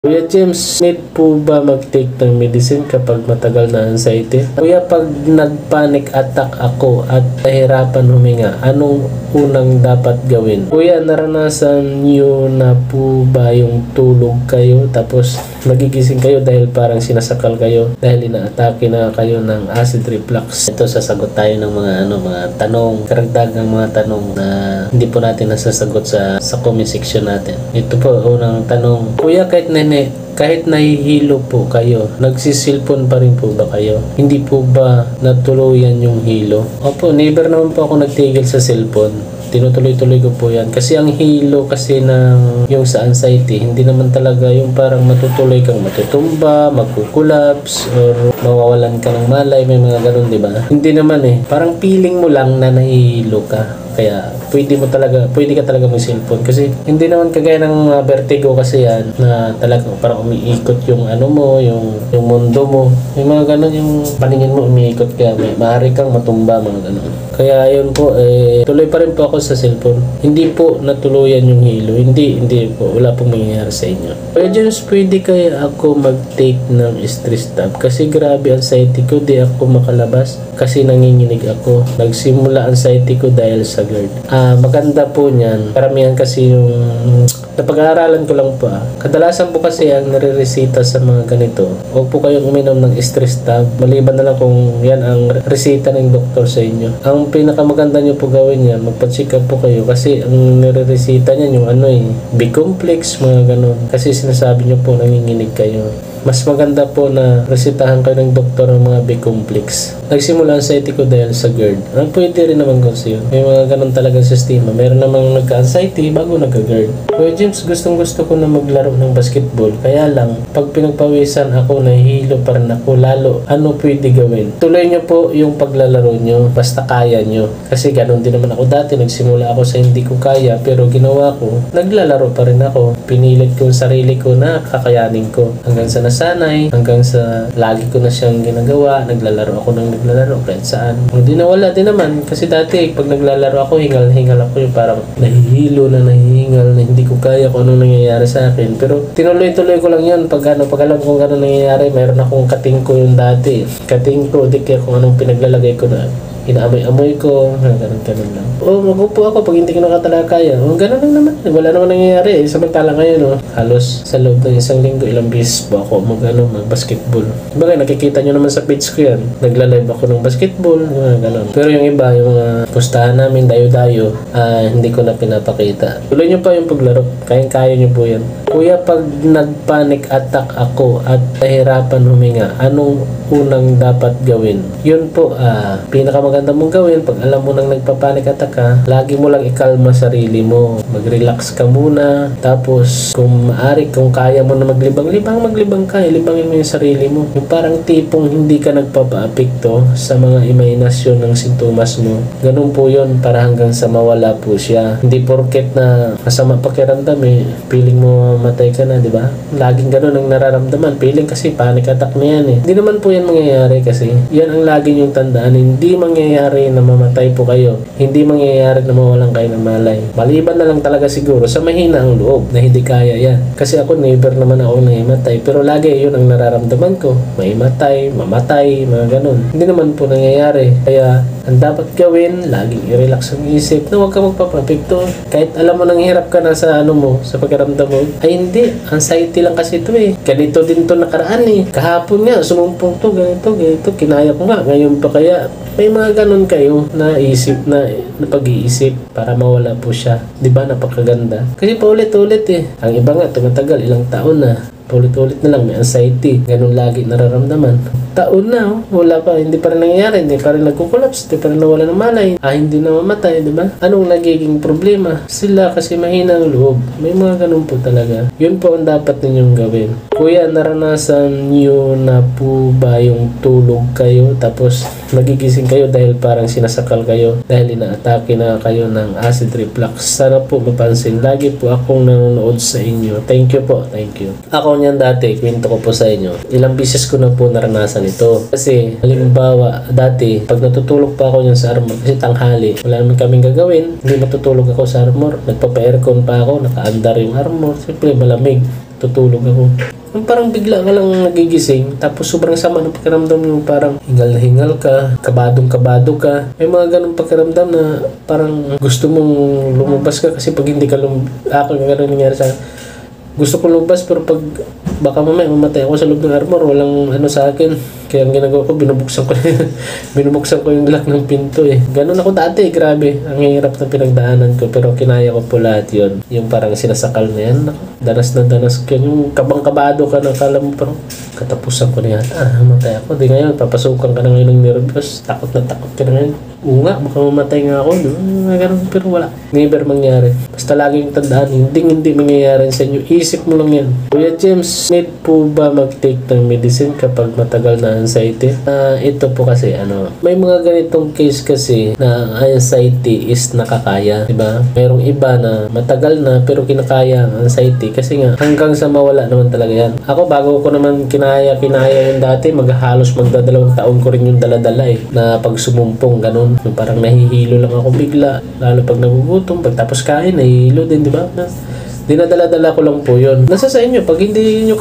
Kuya James, need po ba mag-take ng medicine kapag matagal na anxiety? Kuya, pag nag-panic attack ako at nahirapan huminga, anong unang dapat gawin? Kuya, naranasan niyo na po ba yung tulog kayo tapos magigising kayo dahil parang sinasakal kayo dahil inaatake na kayo ng acid reflux? Ito, sasagot tayo ng mga tanong, karagdagang mga tanong na hindi po natin nasasagot sa comment section natin. Ito po, unang tanong. Kuya, kahit nahihilo po kayo, nagsisilpon pa rin po ba kayo? Hindi po ba natuluyan yung hilo? Opo, never naman po ako nagtigil sa cellphone. Tinutuloy-tuloy ko po yan. Kasi ang hilo kasi ng yung sa anxiety, hindi naman talaga yung parang matutuloy kang matutumba, magkukulaps, or mawawalan ka ng malay, may mga ganun, di ba? Hindi naman eh. Parang feeling mo lang na nahihilo ka. Kaya pwede ka talaga mag-cellphone kasi hindi naman kagaya ng vertigo kasi yan na talagang parang umiikot yung yung mundo mo. Yung mga ganun, yung paningin mo umiikot kaya maaari kang matumba, mga ganun. Kaya yun po, tuloy pa rin po ako sa cellphone. Hindi po natuluyan yung hilo. Hindi po. Wala pong mangyayari sa inyo. Kaya James, pwede kaya ako mag-take ng stress tab kasi grabe anxiety ko, di ako makalabas kasi nanginginig ako. Nagsimula anxiety ko dahil sa GERD. Maganda po niyan. Karamihan kasi yung napag-aaralan ko lang po. Kadalasan po kasi ang nare-resita sa mga ganito, huwag po kayong uminom ng stress tab. Maliban na lang kung yan ang resita ng doktor sa inyo. Ang pinakamaganda nyo po gawin yan, magpa-check up po kayo kasi ang nare-resita niyan yung B-complex, mga ganun. Kasi sinasabi nyo po nanginginig kayo. Mas maganda po na resitahan kayo ng doktor ng mga B-complex. Nagsimula anxiety ko dahil sa GERD. Pwede rin naman kasi yun. May mga ganun talagang sistema. Meron namang nagka-anxiety bago nagka-GERD. Kuya James, gustong-gusto ko na maglaro ng basketball. Kaya lang, pag pinagpawisan ako, nahihilo pa rin ako. Lalo, ano pwede gawin? Tuloy nyo po yung paglalaro nyo. Basta kaya nyo. Kasi ganun din naman ako dati. Nagsimula ako sa hindi ko kaya. Pero ginawa ko, naglalaro pa rin ako. Pinilit ko yung sarili ko na kakayanin ko. Hanggang sa nasanay, hanggang sa lagi ko na siyang ginagawa. Naglalaro ako ng naglalaro kahit saan. Hindi nawala din naman. Kasi dati, pag naglalaro ako, hingal-hingal ako. Yung parang nahihilo na nahihingal na hindi ko kaya kung anong nangyayari sa akin. Pero tinuloy-tuloy ko lang yun. Pag alam kung anong nangyayari, mayroon akong kating ko yung dati. Kating ko, di kaya kung anong pinaglalagay ko na inaamoy-amoy ko, ganun lang. Magupo ako pag hindi ko nakatalaga kaya. Ganun lang naman. Wala naman nangyayari. Samantala ngayon, halos sa loob ng isang linggo, ilang beses po ako mag-basketball. Bagay, nakikita nyo naman sa page ko yan. Nagla-live ako ng basketball, ganun. Pero yung iba, yung mga pustahan namin, dayo-dayo, hindi ko na pinapakita. Tuloy nyo pa yung paglaro. Kayang-kaya nyo po yan. Kuya, pag nag-panic attack ako at nahirapan huminga, anong unang dapat gawin? Yun po, pinakamaganda mong gawin pag alam mo nang nagpa-panic attack ka, lagi mo lang ikalma sarili mo. Mag-relax ka muna. Tapos, kung maaari, kung kaya mo na maglibang ka. Ilibangin mo yung sarili mo. Yung parang tipong hindi ka nagpapa-apekto sa mga imahinasyon ng sintomas mo. Ganun po yun para hanggang sa mawala po siya. Hindi porket na masama pakiramdam feeling mo matay ka na, di ba? Laging ganun ang nararamdaman. Feeling kasi panic attack na yan Hindi naman po yan mangyayari kasi yan ang lagi niyong tandaan. Hindi mangyayari na mamatay po kayo. Hindi mangyayari na mawalan kayo ng malay. Maliban na lang talaga siguro sa mahina ang loob na hindi kaya yan. Kasi ako never naman ako nahimatay. Pero lagi yun ang nararamdaman ko. Mahimatay, mamatay, mga ganun. Hindi naman po nangyayari. Kaya ang dapat gawin, laging i-relax ang isip na huwag ka magpapapekto. Kahit alam mo nang hirap ka na sa sa pakiramdam mo, ay hindi. Anxiety lang kasi ito Ganito din to nakaraan Kahapon nga, sumumpong to, ganito. Kinaya ko nga. Ngayon pa kaya, may mga ganun kayo na isip na pag-iisip para mawala po siya. Diba? Napakaganda. Kasi paulit-ulit Ang iba nga, tumatagal, ilang taon na. Paulit-ulit na lang, may anxiety. Ganun lagi nararamdaman. Taon na, wala pa, hindi pa rin nangyayari, hindi pa rin nagkukulaps, hindi pa rin nawala ng malay, hindi na mamatay, di ba? Anong nagiging problema? Sila kasi mahina ang loob. May mga ganun po talaga. Yun po ang dapat ninyong gawin. Kuya, naranasan niyo na po ba yung tulog kayo tapos nagigising kayo dahil parang sinasakal kayo dahil inaatake na kayo ng acid reflux? Sana po mapansin. Lagi po akong nanonood sa inyo. Thank you po. Thank you. Ako niyan dati, kwento ko po sa inyo. Ilang beses ko na po naranasan ito. Kasi, halimbawa, dati, pag natutulog pa ako niyan sa armor, kasi tanghali, wala naman kaming gagawin, hindi matutulog ako sa armor. Nagpapa-aircon pa ako, naka-andar yung armor. Siyempre, malamig. tutulog ako. Yung parang bigla ka lang nagigising, tapos sobrang sama ng pakiramdam, yung parang hingal na hingal ka, kabadong-kabado ka. May mga ganong pakiramdam na parang gusto mong lumabas ka kasi pag hindi ka ako gano'n nangyari sa gusto ko lumabas pero pag baka mamaya mamatay ako sa loob ng armor, walang ano sa akin. Kaya ang ginagawa ko, binubuksan ko yung lock ng pinto eh. Ganun ako dati, grabe. Ang hirap na pinagdaanan ko, pero kinaya ko po lahat yun. Yung parang sinasakal na yan, danas na danas ko. Yung kabang-kabado ka na, kala mo parang katapusan ko na yan. Mamatay ako. Di ngayon, papasukan ka na ngayon ng nervous. Takot na takot ka na ngayon. Oo nga, baka mamatay nga ako. Ganun, pero wala. Never mangyari. Basta laging tandaan, hindi mangyayari sa inyo. Isip mo lang yan. Kuya James, need po ba mag-take ng medicine kapag matagal na anxiety? Ito po kasi, may mga ganitong case kasi na anxiety is nakakaya. Diba? Merong iba na matagal na pero kinakaya ang anxiety kasi nga hanggang sa mawala naman talaga yan. Ako, bago ko naman kinaya yung dati, maghahalos magdadalawang taon ko rin yung daladala eh. Na pag sumumpong, ganun. Parang nahihilo lang ako bigla. Lalo pag nagugutom, pagtapos kain, nahihilo din, di ba? Dinadala-dala ko lang po yun. Nasa sa inyo, pag hindi nyo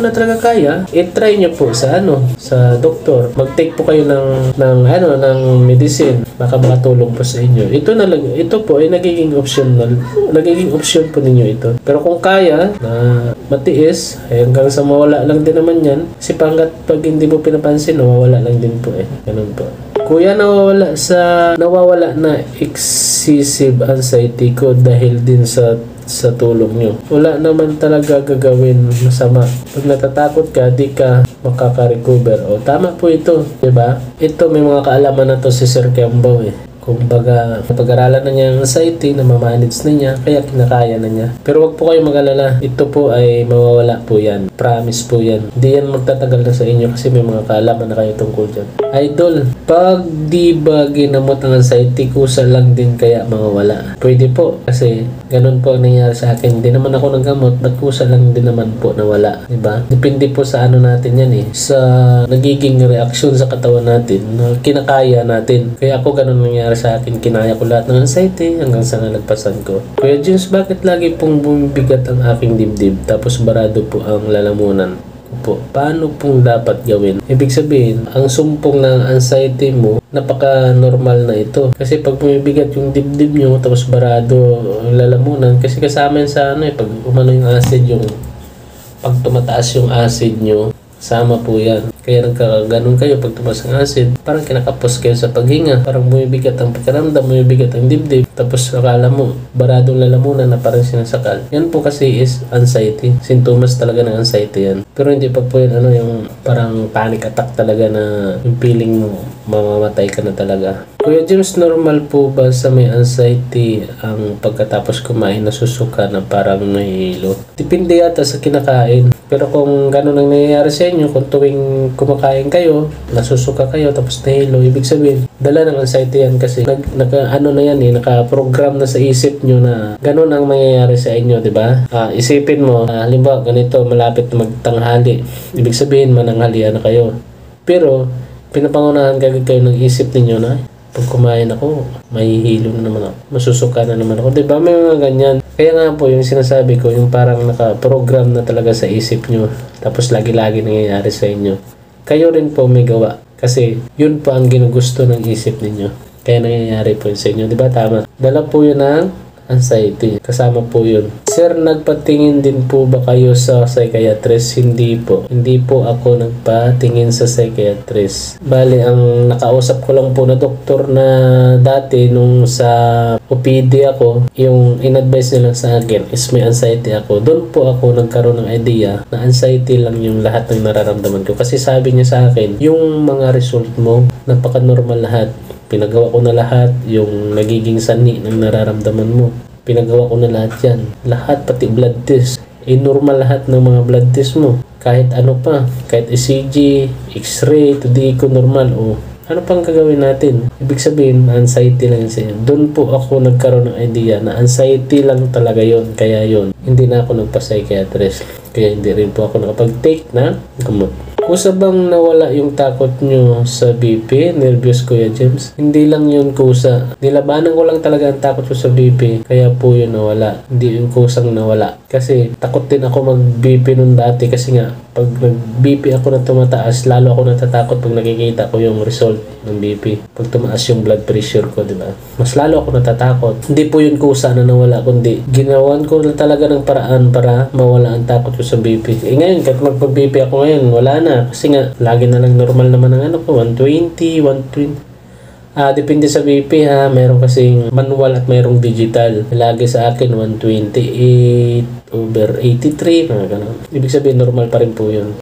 na talaga kaya, try nyo po sa sa doktor. Mag-take po kayo ng medicine. Baka makatulong po sa inyo. Ito po ay nagiging optional. Nagiging option po ninyo ito. Pero kung kaya na matiis, hanggang sa mawala lang din naman yan. Kasi pag hindi mo pinapansin, mawawala lang din po eh. Ganun po. Kuya, nawawala na excessive anxiety ko dahil din sa tulong nyo. Wala naman talaga gagawin masama. Pag natatakot ka, di ka makaka-recover. O, tama po ito. Diba? Ito, may mga kaalaman na to si Sir Kembo eh. Kumbaga, napag-aralan na niya ang anxiety, na mamanage na niya, kaya kinakaya na niya. Pero wag po kayo mag-alala. Ito po ay mawawala po yan. Promise po yan. Hindi yan magtatagal na sa inyo kasi may mga kaalaman na kayo tungkol dyan. Idol, pag di ba ginamot ang anxiety, kusa lang din kaya mawawala? Pwede po. Kasi ganun po ang nangyari sa akin. Hindi naman ako naggamot, ba't kusa lang din naman po nawala? Diba? Depende po sa natin yan eh. Sa nagiging reaksyon sa katawan natin na kinakaya natin. Kaya ako ganun nangyari sa akin, kinaya ko lahat ng anxiety hanggang sa nalagpasan ko. Kuya James, bakit lagi pong bumibigat ang aking dibdib tapos barado po ang lalamunan po? Paano pong dapat gawin? Ibig sabihin, ang sumpong ng anxiety mo, napaka-normal na ito. Kasi pag bumibigat yung dibdib nyo tapos barado ang lalamunan, kasi kasama yun sa pag umano yung acid, pag tumataas yung acid nyo, sama po yan. Kaya nagkaganon kayo pag tumas ang acid. Parang kinakapos kayo sa paghinga. Parang bumibigat ang pakiramdam, bumibigat ang dibdib. Tapos akala mo, baradong lalamunan na parang sinasakal. Yan po kasi is anxiety. Sintomas talaga ng anxiety yan. Pero hindi pa po yan yung parang panic attack talaga na yung feeling mo mamamatay ka na talaga. Kuya James, normal po ba sa may anxiety ang pagkatapos kumain nasusuka na parang nahihilo? Depende yata sa kinakain. Pero kung gano'n ang nangyayari sa inyo, kung tuwing kumakain kayo, nasusuka kayo, tapos nahihilo, ibig sabihin, dala ng anxiety yan kasi naka-program na sa isip nyo na gano'n ang mangyayari sa inyo, di ba? Isipin mo, halimbawa, ganito, malapit na magtanghali. Ibig sabihin, mananghalian na kayo. Pero, pinapangunahan kagad kayo ng isip ninyo na, pag kumain ako, mahihilo na naman ako. Masusuka na naman ako. Diba? May mga ganyan. Kaya nga po, yung sinasabi ko, yung parang naka-program na talaga sa isip nyo. Tapos lagi-lagi nangyayari sa inyo. Kayo rin po may gawa. Kasi yun po ang ginugusto ng isip ninyo. Kaya nangyayari po yun sa inyo. Diba? Tama. Dala po yun ng anxiety. Kasama po yun. Sir, nagpatingin din po ba kayo sa psychiatrist? Hindi po. Hindi po ako nagpatingin sa psychiatrist. Bali, ang nakausap ko lang po na doktor na dati nung sa OPD ako, yung in-advise nila sa akin is may anxiety ako. Doon po ako nagkaroon ng idea na anxiety lang yung lahat ng nararamdaman ko. Kasi sabi niya sa akin, yung mga result mo, napaka-normal lahat. Pinagawa ko na lahat, yung nagiging sani ng nararamdaman mo. Pinagawa ko na lahat yan. Lahat, pati blood test. Normal lahat ng mga blood test mo. Kahit ano pa, kahit ECG, X-ray, 2D ko normal. O, ano pang gagawin natin? Ibig sabihin, anxiety lang yun sa inyo. Doon po ako nagkaroon ng idea na anxiety lang talaga yon. Kaya yon, hindi na ako nagpa-psychiatrist. Kaya hindi rin po ako nakapag-take na gamot. Kusa bang nawala yung takot nyo sa BP? Nervous, Kuya James? Hindi lang yun kusa. Nilabanan ko lang talaga ang takot ko sa BP. Kaya po yun nawala. Hindi yung kusang nawala. Kasi takot din ako mag-BP nun dati. Kasi nga, pag nag-BP ako na tumataas, lalo ako natatakot pag nakikita ko yung result ng BP. Pag tumaas yung blood pressure ko, di ba? Mas lalo ako natatakot. Hindi po yun kusa na nawala, kundi ginawan ko na talaga ng paraan para mawala ang takot ko sa BP. Ngayon, kahit magpag-BP ako ngayon, wala na. Kasi nga, lagi na lang normal naman ang ko, 120, 120. Depende sa BP ha. Meron kasing manual at mayroong digital. Lagi sa akin 128/83, mga ganun. Ibig sabihin normal pa rin po yun.